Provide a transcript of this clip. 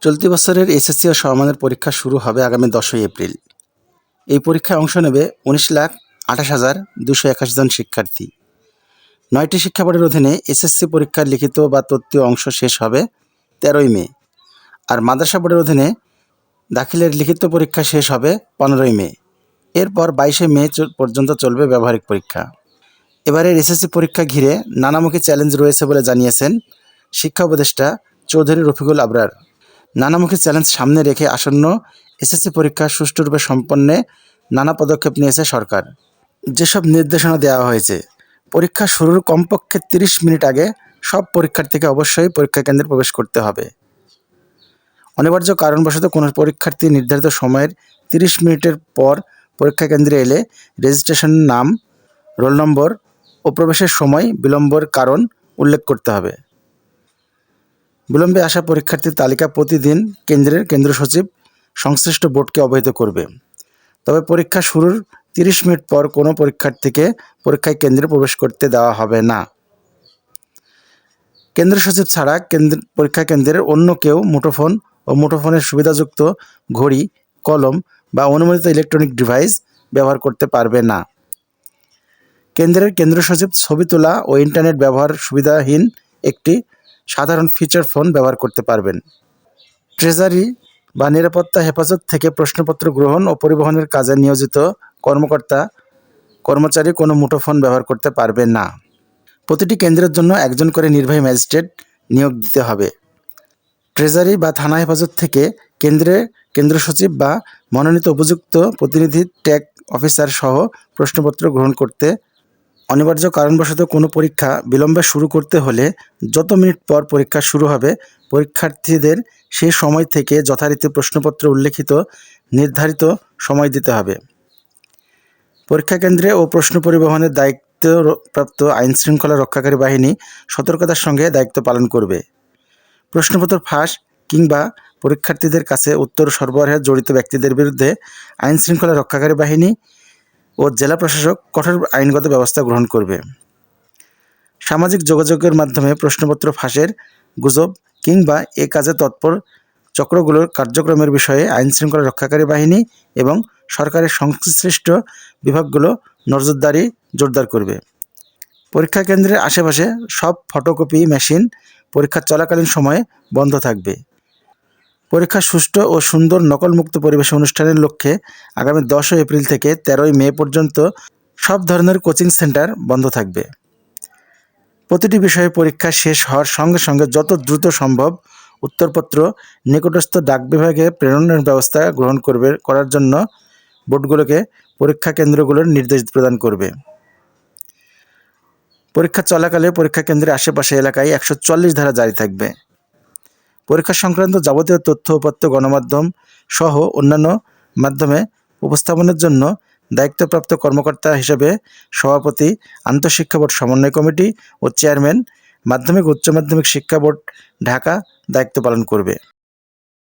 চলতি বছরের এসএসসি ও সমমানের পরীক্ষা শুরু হবে আগামী 10ই এপ্রিল। এই পরীক্ষায় অংশ নেবে 19,28,281 জন শিক্ষার্থী। 9টি শিক্ষা বোর্ডের অধীনে এসএসসি পরীক্ষার লিখিত বা তত্ত্বীয় অংশ শেষ হবে 13ই মে, আর মাদ্রাসা বোর্ডের অধীনে দাখিলের লিখিত পরীক্ষা শেষ হবে 15ই মে। এরপর 22শে মে পর্যন্ত চলবে ব্যবহারিক পরীক্ষা। এবারের এসএসসি পরীক্ষা ঘিরে নানামুখী চ্যালেঞ্জ রয়েছে বলে জানিয়েছেন শিক্ষা উপদেষ্টা চৌধুরী রফিকুল আবরার। নানামুখী চ্যালেঞ্জ সামনে রেখে আসন্ন এসএসসি পরীক্ষা সুষ্ঠুরূপে সম্পন্নে নানা পদক্ষেপ নিয়েছে সরকার। যেসব নির্দেশনা দেওয়া হয়েছে, পরীক্ষা শুরুর কমপক্ষে 30 মিনিট আগে সব পরীক্ষার্থীকে অবশ্যই পরীক্ষা কেন্দ্রে প্রবেশ করতে হবে। অনিবার্য কারণবশত কোনো পরীক্ষার্থী নির্ধারিত সময়ের 30 মিনিটের পর পরীক্ষা কেন্দ্রে এলে রেজিস্ট্রেশন নাম, রোল নম্বর ও প্রবেশের সময় বিলম্বের কারণ উল্লেখ করতে হবে। বিলম্বে আসা পরীক্ষার্থীর তালিকা প্রতিদিন কেন্দ্রের কেন্দ্র সচিব সংশ্লিষ্ট বোর্ডকে অবহিত করবে। তবে পরীক্ষা শুরুর 30 মিনিট পর কোনো পরীক্ষার্থীকে পরীক্ষায় কেন্দ্রে প্রবেশ করতে দেওয়া হবে না। কেন্দ্র সচিব ছাড়া পরীক্ষা কেন্দ্রের অন্য কেউ মুঠোফোন ও মুঠোফোনের সুবিধাযুক্ত ঘড়ি, কলম বা অনুমোদিত ইলেকট্রনিক ডিভাইস ব্যবহার করতে পারবে না। কেন্দ্রের কেন্দ্র সচিব ছবি তোলা ও ইন্টারনেট ব্যবহার সুবিধাহীন একটি সাধারণ ফিচার ফোন ব্যবহার করতে পারবেন। ট্রেজারি বা নিরাপত্তা হেফাজত থেকে প্রশ্নপত্র গ্রহণ ও পরিবহনের কাজে নিয়োজিত কর্মচারী কোনো মুঠোফোন ব্যবহার করতে পারবে না। প্রতিটি কেন্দ্রের জন্য একজন করে নির্বাহী ম্যাজিস্ট্রেট নিয়োগ দিতে হবে। ট্রেজারি বা থানা হেফাজত থেকে কেন্দ্র সচিব বা মনোনীত উপযুক্ত প্রতিনিধি ট্যাগ অফিসার সহ প্রশ্নপত্র গ্রহণ করতে। অনিবার্য কারণবশত কোনো পরীক্ষা বিলম্বে শুরু করতে হলে যত মিনিট পর পরীক্ষা শুরু হবে, পরীক্ষার্থীদের সেই সময় থেকে যথারীতি প্রশ্নপত্র উল্লেখিত নির্ধারিত সময় দিতে হবে। পরীক্ষা কেন্দ্রে ও প্রশ্ন পরিবহনের দায়িত্বপ্রাপ্ত আইনশৃঙ্খলা রক্ষাকারী বাহিনী সতর্কতার সঙ্গে দায়িত্ব পালন করবে। প্রশ্নপত্র ফাঁস কিংবা পরীক্ষার্থীদের কাছে উত্তর সরবরাহে জড়িত ব্যক্তিদের বিরুদ্ধে আইনশৃঙ্খলা রক্ষাকারী বাহিনী ও জেলা প্রশাসক কঠোর আইনগত ব্যবস্থা গ্রহণ করবে। সামাজিক যোগাযোগের মাধ্যমে প্রশ্নপত্র ফাঁসের গুজব কিংবা এ কাজে তৎপর চক্রগুলোর কার্যক্রমের বিষয়ে আইনশৃঙ্খলা রক্ষাকারী বাহিনী এবং সরকারের সংশ্লিষ্ট বিভাগগুলো নজরদারি জোরদার করবে। পরীক্ষা কেন্দ্রের আশেপাশে সব ফটোকপি মেশিন পরীক্ষা চলাকালীন সময়ে বন্ধ থাকবে। পরীক্ষা সুষ্ঠু ও সুন্দর নকলমুক্ত পরিবেশ অনুষ্ঠানের লক্ষ্যে আগামী 10 এপ্রিল থেকে 13ই মে পর্যন্ত সব ধরনের কোচিং সেন্টার বন্ধ থাকবে। প্রতিটি বিষয়ে পরীক্ষা শেষ হওয়ার সঙ্গে সঙ্গে যত দ্রুত সম্ভব উত্তরপত্র নিকটস্থ ডাক বিভাগে প্রেরণের ব্যবস্থা গ্রহণ করার জন্য বোর্ডগুলোকে পরীক্ষা কেন্দ্রগুলোর নির্দেশ প্রদান করবে। পরীক্ষা চলাকালে পরীক্ষা কেন্দ্রের আশেপাশে এলাকায় 144 ধারা জারি থাকবে। পরীক্ষা সংক্রান্ত যাবতীয় তথ্য উপাত্ত গণমাধ্যম সহ অন্যান্য মাধ্যমে উপস্থাপনের জন্য দায়িত্বপ্রাপ্ত কর্মকর্তা হিসেবে সভাপতি, আন্তঃশিক্ষা বোর্ড সমন্বয় কমিটি ও চেয়ারম্যান, মাধ্যমিক উচ্চ মাধ্যমিক শিক্ষা বোর্ড ঢাকা দায়িত্ব পালন করবে।